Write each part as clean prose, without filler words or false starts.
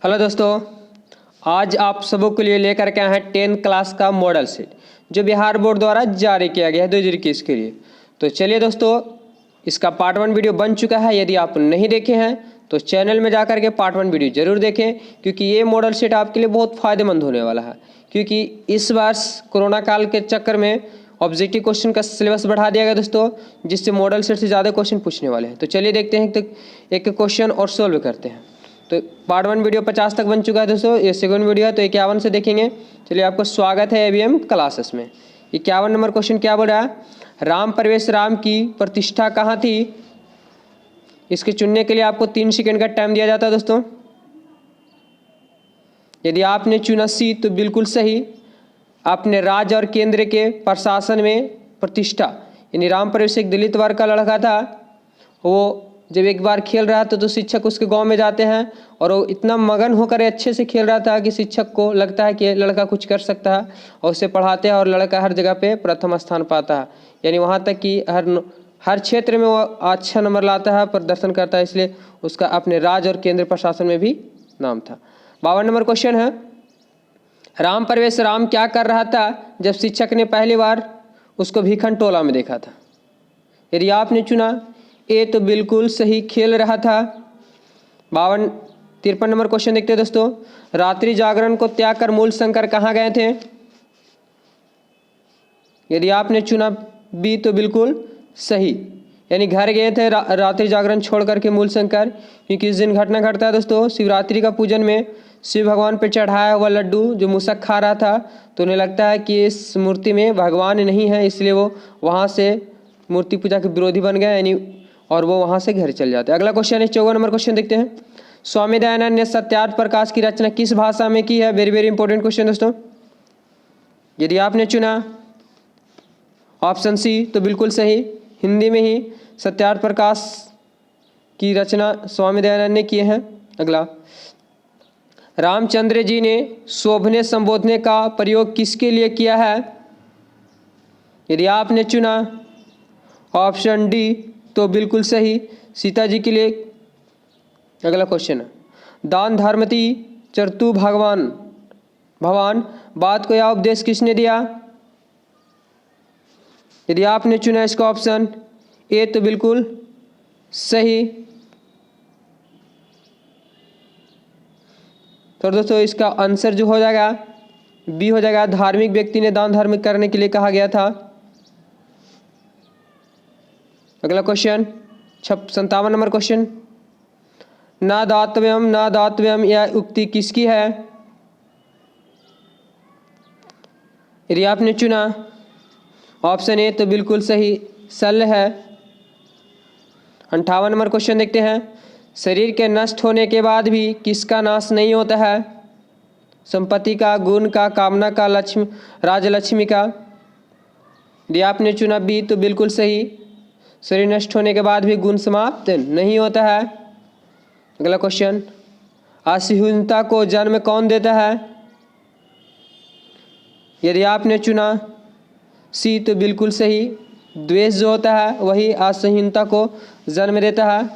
Hello दोस्तों, आज आप सबों के लिए लेकर के आए हैं 10th क्लास का मॉडल सेट जो बिहार बोर्ड द्वारा जारी किया गया है 2021 के लिए। तो चलिए दोस्तों, इसका पार्ट 1 वीडियो बन चुका है। यदि आप नहीं देखे हैं तो चैनल में जाकर के पार्ट 1 वीडियो ज़रूर देखें, क्योंकि ये मॉडल सेट आपके लिए बहुत फ़ायदेमंद होने वाला है। क्योंकि इस वर्ष कोरोना काल के चक्कर में ऑब्जेक्टिव क्वेश्चन का सिलेबस बढ़ा दिया गया दोस्तों, जिससे मॉडल सेट से ज़्यादा क्वेश्चन पूछने वाले हैं। तो चलिए देखते हैं, तो एक क्वेश्चन और सोल्व करते हैं। तो पार्ट 1 वीडियो 50 तक बन चुका है दोस्तों, ये सेकंड वीडियो है तो 51 से देखेंगे। चलिए, आपको स्वागत है ABM क्लासेस में। 51 नंबर क्वेश्चन क्या बोल रहा है? राम प्रवेश राम की प्रतिष्ठा कहाँ थी? इसके चुनने के लिए आपको 3 सेकंड का टाइम दिया जाता है दोस्तों। यदि आपने चुना सी तो बिल्कुल सही। आपने राज्य और केंद्र के प्रशासन में प्रतिष्ठा, यानी राम प्रवेश एक दलित वर्ग का लड़का था। वो जब एक बार खेल रहा था तो शिक्षक उसके गांव में जाते हैं और वो इतना मगन होकर अच्छे से खेल रहा था कि शिक्षक को लगता है कि लड़का कुछ कर सकता है और उसे पढ़ाते हैं और लड़का हर जगह पे प्रथम स्थान पाता है। यानी वहाँ तक कि हर क्षेत्र में वो अच्छा नंबर लाता है, प्रदर्शन करता है, इसलिए उसका अपने राज्य और केंद्र प्रशासन में भी नाम था। 52 नंबर क्वेश्चन है, राम प्रवेश राम क्या कर रहा था जब शिक्षक ने पहली बार उसको भीखन टोला में देखा था? यदि आपने चुना ए तो बिल्कुल सही, खेल रहा था। 53 नंबर क्वेश्चन देखते हैं दोस्तों, रात्रि जागरण को त्याग कर मूल शंकर कहाँ गए थे? यदि आपने चुना बी तो बिल्कुल सही, यानी घर गए थे रात्रि जागरण छोड़ करके मूल शंकर। क्योंकि इस दिन घटना घटता है दोस्तों, शिवरात्रि का पूजन में शिव भगवान पे चढ़ाया हुआ लड्डू जो मूसक खा रहा था, तो उन्हें लगता है कि इस मूर्ति में भगवान नहीं है, इसलिए वो वहाँ से मूर्ति पूजा के विरोधी बन गए, यानी और वो वहाँ से घर चल जाते हैं। अगला क्वेश्चन है 54 नंबर क्वेश्चन देखते हैं, स्वामी दयानंद ने सत्यार्थ प्रकाश की रचना किस भाषा में की है? वेरी वेरी इंपॉर्टेंट क्वेश्चन दोस्तों। यदि आपने चुना ऑप्शन सी तो बिल्कुल सही, हिंदी में ही सत्यार्थ प्रकाश की रचना स्वामी दयानंद ने किए हैं। अगला, रामचंद्र जी ने शोभने संबोधने का प्रयोग किसके लिए किया है? यदि आपने चुना ऑप्शन डी तो बिल्कुल सही, सीता जी के लिए। अगला क्वेश्चन है, दान धर्मति चरतु भगवान भवान बात को यह उपदेश किसने दिया? यदि आपने चुना इसका ऑप्शन ए तो बिल्कुल सही। तो दोस्तों, इसका आंसर जो हो जाएगा बी हो जाएगा, धार्मिक व्यक्ति ने दान धर्म करने के लिए कहा गया था। अगला क्वेश्चन 57 नंबर क्वेश्चन, ना दातव्यम यह उक्ति किसकी है? यदि आपने चुना ऑप्शन ए तो बिल्कुल सही, शल्य है। 58 नंबर क्वेश्चन देखते हैं, शरीर के नष्ट होने के बाद भी किसका नाश नहीं होता है? संपत्ति का, गुण का, कामना का, लक्ष्मी राजलक्ष्मी का। यदि आपने चुना बी तो बिल्कुल सही, शरीर नष्ट होने के बाद भी गुण समाप्त नहीं होता है। अगला क्वेश्चन, असहिष्णुता को जन्म कौन देता है? यदि आपने चुना सी तो बिल्कुल सही, द्वेष जो होता है वही असहिष्णुता को जन्म देता है।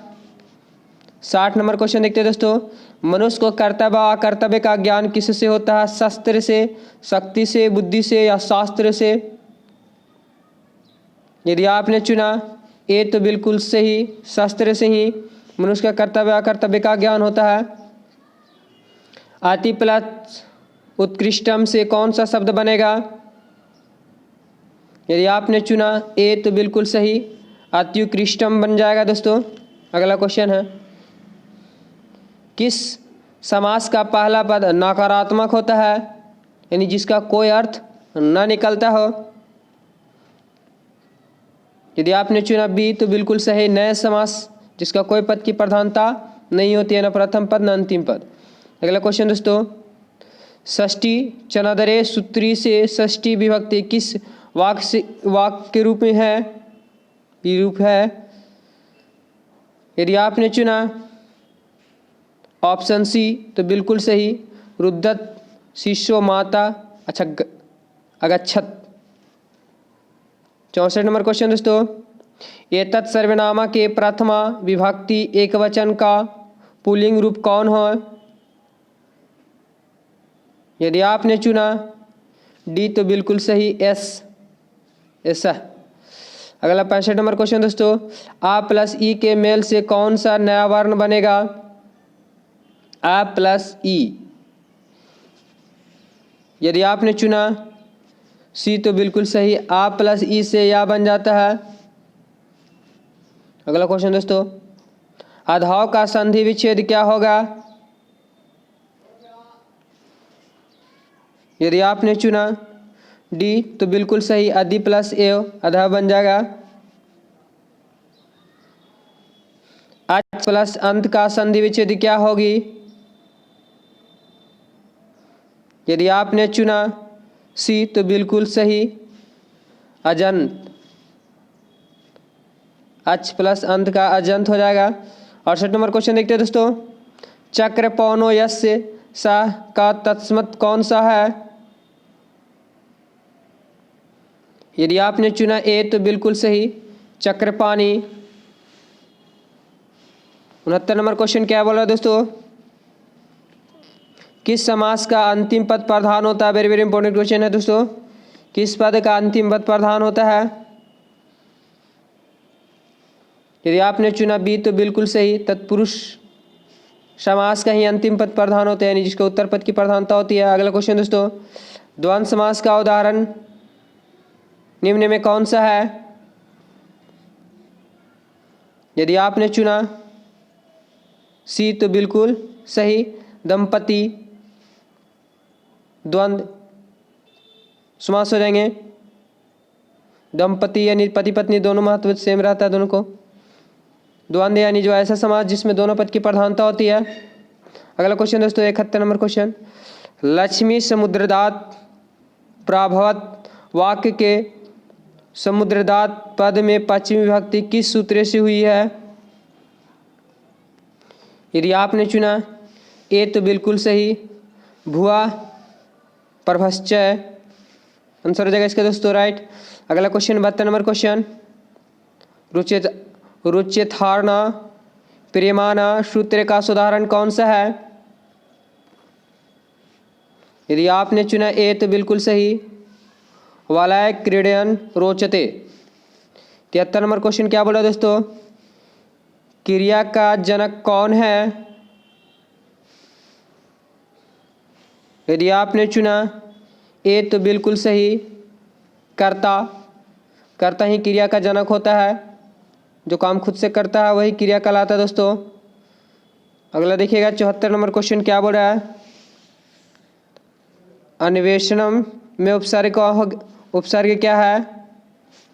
60 नंबर क्वेश्चन देखते हैं दोस्तों, मनुष्य को कर्तव्य अकर्तव्य का ज्ञान किससे होता है? शस्त्र से, शक्ति से, बुद्धि से या शास्त्र से? यदि आपने चुना ए तो बिल्कुल सही, शास्त्र से ही मनुष्य का कर्तव्य अकर्तव्य का ज्ञान होता है। अति प्लस उत्कृष्टम से कौन सा शब्द बनेगा? यदि आपने चुना ए तो बिल्कुल सही, अत्युत्कृष्टम बन जाएगा दोस्तों। अगला क्वेश्चन है, किस समास का पहला पद नकारात्मक होता है, यानी जिसका कोई अर्थ न निकलता हो? यदि आपने चुना बी तो बिल्कुल सही, नए समास जिसका कोई पद की प्रधानता नहीं होती है, न प्रथम पद न अंतिम पद। अगला क्वेश्चन दोस्तों, षष्ठी चनादरे सूत्री से षष्ठी विभक्ति किस वाक्य के रूप में है? रूप है। यदि आपने चुना ऑप्शन सी तो बिल्कुल सही, रुद्धत शिष्यो माता अगच्छत। 64 नंबर क्वेश्चन दोस्तों, एतत् सर्वनामा के प्रथमा विभक्ति एकवचन का पुल्लिंग रूप कौन है? यदि आपने चुना डी तो बिल्कुल सही, एस ऐसा। अगला 65 नंबर क्वेश्चन दोस्तों, आ प्लस ई के मेल से कौन सा नया वर्ण बनेगा? आ प्लस ई। यदि आपने चुना सी तो बिल्कुल सही, आ प्लस ई से या बन जाता है। अगला क्वेश्चन दोस्तों, आधाव का संधि विच्छेद क्या होगा? यदि आपने चुना डी तो बिल्कुल सही, अधि प्लस एव आधा बन जाएगा। एच प्लस अंत का संधि विच्छेद क्या होगी? यदि आपने चुना सी तो बिल्कुल सही, अजंत। एच प्लस अंत का अजंत हो जाएगा। 68 नंबर क्वेश्चन देखते हैं दोस्तों, चक्र पौनो यस्य सा का तत्समत कौन सा है? यदि आपने चुना ए तो बिल्कुल सही, चक्रपाणी। 69 नंबर क्वेश्चन क्या बोला दोस्तों, किस समास का अंतिम पद प्रधान होता है? वेरी वेरी इंपॉर्टेंट क्वेश्चन है दोस्तों, किस पद का अंतिम पद प्रधान होता है? यदि आपने चुना बी तो बिल्कुल सही, तत्पुरुष समास का ही अंतिम पद प्रधान होते हैं, यानी जिसके उत्तर पद की प्रधानता होती है। अगला क्वेश्चन दोस्तों, द्वंद्व समास का उदाहरण निम्न में कौन सा है? यदि आपने चुना सी तो बिल्कुल सही, दंपति द्वंद्व समास हो जाएंगे। दंपति यानी पति पत्नी दोनों महत्व सेम रहता है दोनों को। द्वंद्व यानी जो ऐसा समास जिसमें दोनों पद की प्रधानता होती है। अगला क्वेश्चन दोस्तों, 71 नंबर क्वेश्चन, लक्ष्मी समुद्रदात प्राभवत वाक्य के समुद्रदात पद में पश्चिमी विभक्ति किस सूत्र से हुई है? यदि आपने चुना ए तो बिल्कुल सही, भुआ प्रभश्चय आंसर हो जाएगा इसका दोस्तों, राइट। अगला क्वेश्चन 72 नंबर क्वेश्चन, रुच्यथारणा प्रियमाना सूत्र का उदाहरण कौन सा है? यदि आपने चुना ए तो बिल्कुल सही, वालय क्रीडयन रोचते। 73 नंबर क्वेश्चन क्या बोला दोस्तों, क्रिया का जनक कौन है? यदि आपने चुना ए तो बिल्कुल सही, कर्ता। कर्ता ही क्रिया का जनक होता है, जो काम खुद से करता है वही क्रिया कहलाता है दोस्तों। अगला देखिएगा 74 नंबर क्वेश्चन क्या बोल रहा है, अन्वेषणम में उपसर्ग क्या है?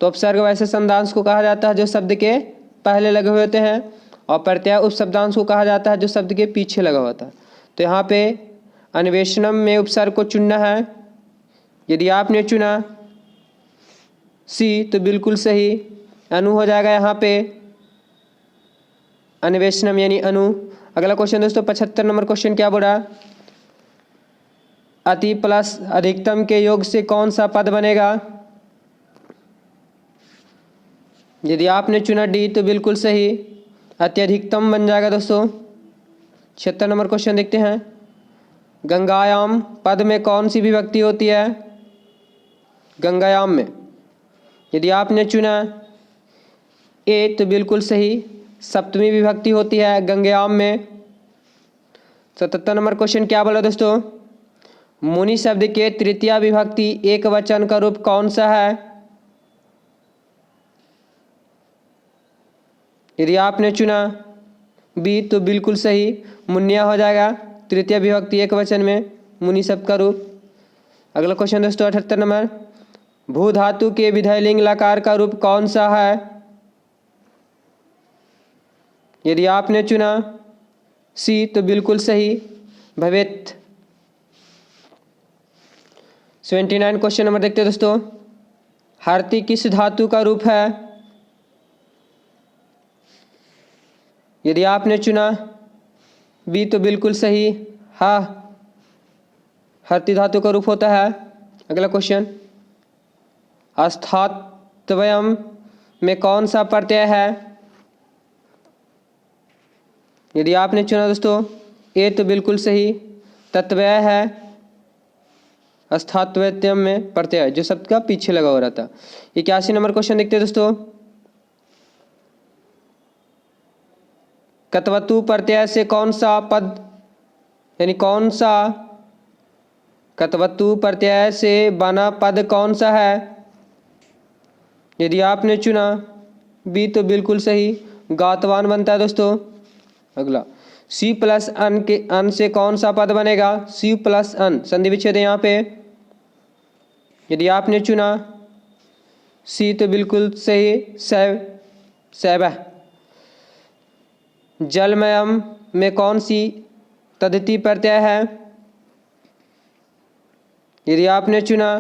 तो उपसर्ग वैसे शब्दांश को कहा जाता है जो शब्द के पहले लगे हुए होते हैं, और प्रत्यय उस शब्दांश को कहा जाता है जो शब्द के पीछे लगा होता है। तो यहाँ पे अन्वेषणम में उपसर्ग को चुनना है। यदि आपने चुना सी तो बिल्कुल सही, अनु हो जाएगा यहाँ पे, अन्वेषणम यानी अनु। अगला क्वेश्चन दोस्तों 75 नंबर क्वेश्चन क्या बोला, अति प्लस अधिकतम के योग से कौन सा पद बनेगा? यदि आपने चुना डी तो बिल्कुल सही, अत्यधिकतम बन जाएगा दोस्तों। 76 नंबर क्वेश्चन देखते हैं, गंगायाम पद में कौन सी विभक्ति होती है? गंगायाम में यदि आपने चुना ए तो बिल्कुल सही, सप्तमी विभक्ति होती है गंगायाम में। 77 नंबर क्वेश्चन क्या बोला दोस्तों, मुनि शब्द के तृतीया विभक्ति एक वचन का रूप कौन सा है? यदि आपने चुना बी तो बिल्कुल सही, मुन्या हो जाएगा, तृतीय विभक्ति एक वचन में मुनि शब्द का रूप। अगला क्वेश्चन दोस्तों 78 नंबर, भू धातु के विधेयलिंग लकार का रूप कौन सा है? यदि आपने चुना सी तो बिल्कुल सही, भवेत। 79 क्वेश्चन नंबर देखते हैं दोस्तों, हार्ति किस धातु का रूप है? यदि आपने चुना बी तो बिल्कुल सही, हा हर्ति धातु का रूप होता है। अगला क्वेश्चन, अस्थात्वयम में कौन सा प्रत्यय है? यदि आपने चुना दोस्तों ए तो बिल्कुल सही, तत्वय है। अस्थात्वत्यम में प्रत्यय जो शब्द का पीछे लगा हो रहता। 81 नंबर क्वेश्चन देखते हैं दोस्तों। कत्वतु प्रत्यय से कौन सा पद यानी कौन सा कत्वतु प्रत्यय से बना पद कौन सा है? यदि आपने चुना बी तो बिल्कुल सही, गातवान बनता है दोस्तों। अगला, सी प्लस अन के अन से कौन सा पद बनेगा? सी प्लस अन संधि विच्छेद है यहाँ पे। यदि आपने चुना सी तो बिल्कुल सही, सैव सैव। जलमयम में कौन सी तद्धिति प्रत्यय है? यदि आपने चुना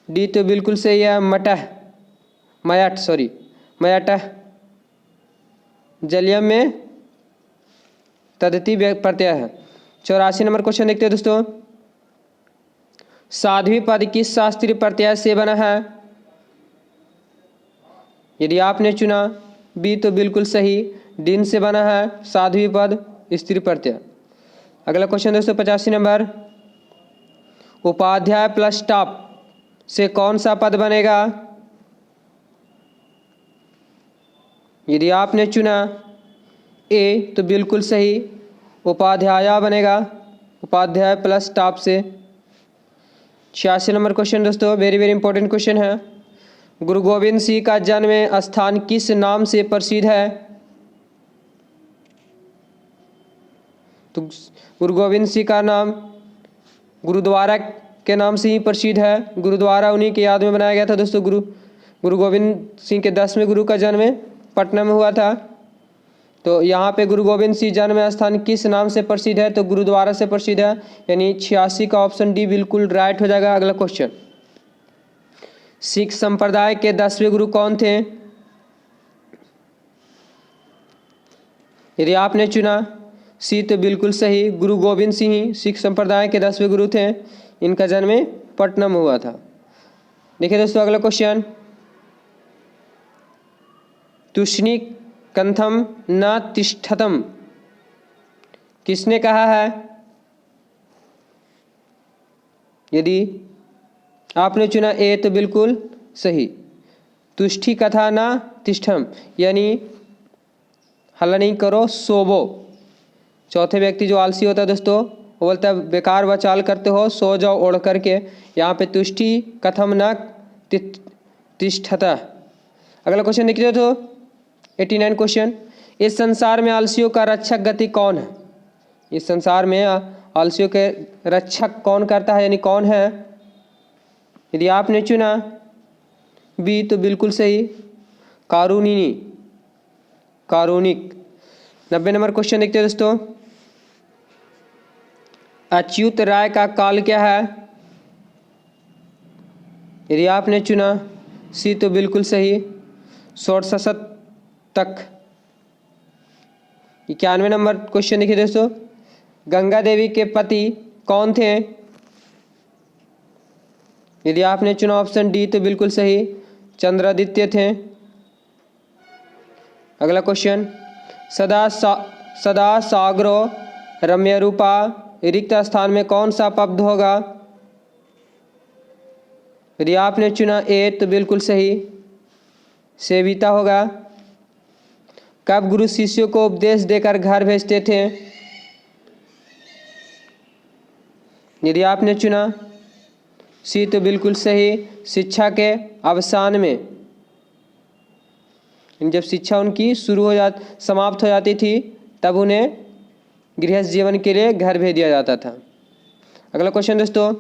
डी तो बिल्कुल सही है, मटह मयट मयटह। जलियम में तद्धिति प्रत्यय है। 84 नंबर क्वेश्चन देखते हैं दोस्तों। साध्वी पद किस शास्त्रीय प्रत्यय से बना है? यदि आपने चुना बी तो बिल्कुल सही, दिन से बना है साध्वी पद स्त्री प्रत्यय। अगला क्वेश्चन दोस्तों 85 नंबर। उपाध्याय प्लस स्टाफ से कौन सा पद बनेगा? यदि आपने चुना ए तो बिल्कुल सही, उपाध्याया बनेगा, उपाध्याय प्लस स्टाफ से। 86 नंबर क्वेश्चन दोस्तों, वेरी वेरी इंपॉर्टेंट क्वेश्चन है। गुरु गोविंद सिंह का जन्म स्थान किस नाम से प्रसिद्ध है? तो गुरु गोविंद सिंह का नाम गुरुद्वारा के नाम से ही प्रसिद्ध है। गुरुद्वारा उन्हीं की याद में बनाया गया था दोस्तों। गुरु गोविंद सिंह के 10वें गुरु का जन्म पटना में हुआ था। तो यहाँ पे गुरु गोविंद सिंह जन्म स्थान किस नाम से प्रसिद्ध है? तो गुरुद्वारा से प्रसिद्ध है, यानी 86 का ऑप्शन डी बिल्कुल राइट हो जाएगा। अगला क्वेश्चन, सिख संप्रदाय के 10वें गुरु कौन थे? यदि आपने चुना सी तो बिल्कुल सही, गुरु गोविंद सिंह ही सिख संप्रदाय के 10वें गुरु थे। इनका जन्म पटना में हुआ था। देखिए दोस्तों अगला क्वेश्चन, तुष्णी कंथम न तिष्ठतम किसने कहा है? यदि आपने चुना ए तो बिल्कुल सही, तुष्टि कथा न तिष्ठम यानी हल्ला नहीं करो सोवो। चौथे व्यक्ति जो आलसी होता है दोस्तों वो बोलता है बेकार वचाल करते हो, सो जाओ ओढ़ करके। यहाँ पे तुष्टि कथम न तिष्ठता। अगला क्वेश्चन देखिए तो 89 क्वेश्चन, इस संसार में आलसियों का रक्षक गति कौन है? इस संसार में आलसियों के रक्षक कौन करता है, यानी कौन है? यदि आपने चुना बी तो बिल्कुल सही, कारुणिनी कारुणिक। 90 नंबर क्वेश्चन देखते हैं दोस्तों, अच्युत राय का काल क्या है? यदि आपने चुना सी तो बिल्कुल सही, षोडश तक। 91 नंबर क्वेश्चन देखिए दोस्तों, गंगा देवी के पति कौन थे? यदि आपने चुना ऑप्शन डी तो बिल्कुल सही, चंद्रादित्य थे। अगला क्वेश्चन, सदा सागरो रम्य रूपा रिक्त स्थान में कौन सा पद होगा? यदि आपने चुना ए तो बिल्कुल सही, सेविता होगा। कब गुरु शिष्यों को उपदेश देकर घर भेजते थे? यदि आपने चुना सी तो बिल्कुल सही, शिक्षा के अवसान में। जब शिक्षा उनकी समाप्त हो जाती थी तब उन्हें गृहस्थ जीवन के लिए घर भेज दिया जाता था। अगला क्वेश्चन दोस्तों,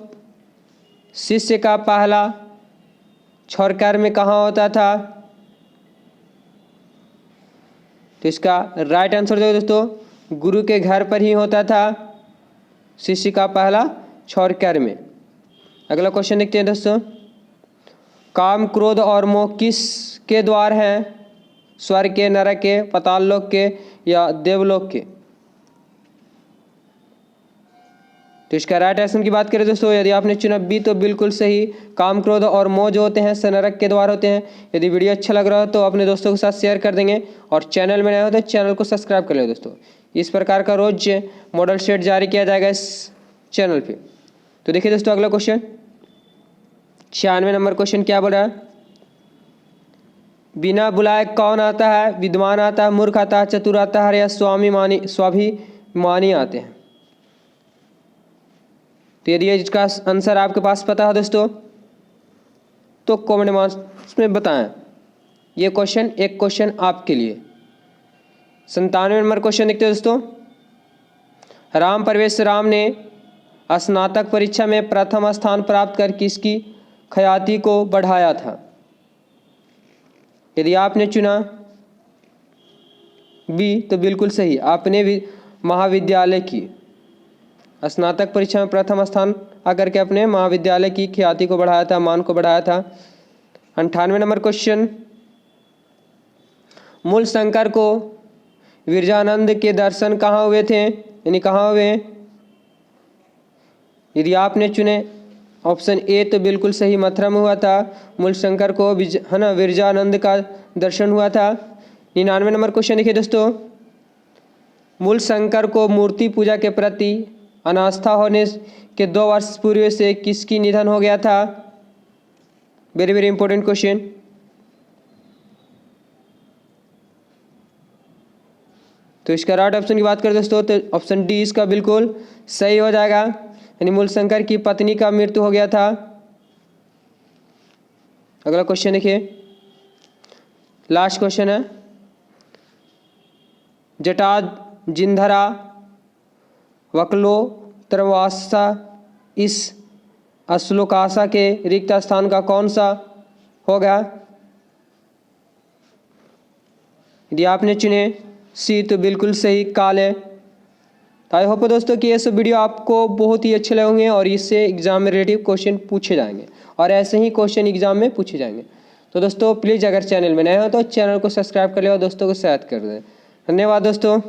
शिष्य का पहला क्षौर कर्म कहाँ होता था? तो इसका राइट आंसर जो दोस्तों गुरु के घर पर ही होता था शिष्य का पहला क्षौर कर्म। अगला क्वेश्चन देखते हैं दोस्तों, काम क्रोध और मोह किस के द्वार हैं? स्वर्ग के, नरक के, पाताल लोक के या देवलोक के? तो इसका राइट आंसर की बात करें दोस्तों, यदि आपने चुना बी तो बिल्कुल सही, काम क्रोध और मोह जो होते हैं नरक के द्वार होते हैं। यदि वीडियो अच्छा लग रहा हो तो अपने दोस्तों के साथ शेयर कर देंगे और चैनल में नए हो तो चैनल को सब्सक्राइब कर ले दोस्तों। इस प्रकार का रोज मॉडल सेट जारी किया जाएगा इस चैनल पे। तो देखिए दोस्तों अगला क्वेश्चन 96 नंबर क्वेश्चन क्या बोल रहा है, बिना बुलाए कौन आता है, विद्वान आता है, मूर्ख आता है, चतुर आता है या स्वाभिमानी आते हैं। तो यदि इसका आंसर आपके पास पता है दोस्तों तो कमेंट बॉक्स में बताएं। ये क्वेश्चन एक क्वेश्चन आपके लिए। 97 नंबर क्वेश्चन देखते हैं दोस्तों, राम परवेश राम ने स्नातक परीक्षा में प्रथम स्थान प्राप्त कर किसकी ख्याति को बढ़ाया था। यदि आपने चुना बी तो बिल्कुल सही, आपने भी महाविद्यालय की स्नातक परीक्षा में प्रथम स्थान आकर के अपने महाविद्यालय की ख्याति को बढ़ाया था, मान को बढ़ाया था। 98 नंबर क्वेश्चन, मूल शंकर को विरजानंद के दर्शन कहाँ हुए थे, यानी कहाँ हुए। यदि आपने चुने ऑप्शन ए तो बिल्कुल सही, मथुरा में हुआ था। मूल शंकर को है ना विरजानंद का दर्शन हुआ था। 99 नंबर क्वेश्चन देखिए दोस्तों, मूल शंकर को मूर्ति पूजा के प्रति अनास्था होने के 2 वर्ष पूर्व से किसकी निधन हो गया था। Very very important question. तो इसका राइट ऑप्शन की बात करें दोस्तों तो ऑप्शन डी इसका बिल्कुल सही हो जाएगा, यानी मूल शंकर की पत्नी का मृत्यु हो गया था। अगला क्वेश्चन देखिए, लास्ट क्वेश्चन है, जटाजिंधरा वक्लोत्रवासा इस अश्लोकासा के रिक्त स्थान का कौन सा होगा। यदि आपने चुने सी तो बिल्कुल सही, काल है। तो आई होप दोस्तों कि ये सब वीडियो आपको बहुत ही अच्छे लगेंगे और इससे एग्जाम में रिलेटिव क्वेश्चन पूछे जाएंगे और ऐसे ही क्वेश्चन एग्जाम में पूछे जाएंगे। तो दोस्तों प्लीज़ अगर चैनल में नए हो तो चैनल को सब्सक्राइब कर ले और दोस्तों को शेयर कर दें। धन्यवाद दोस्तों।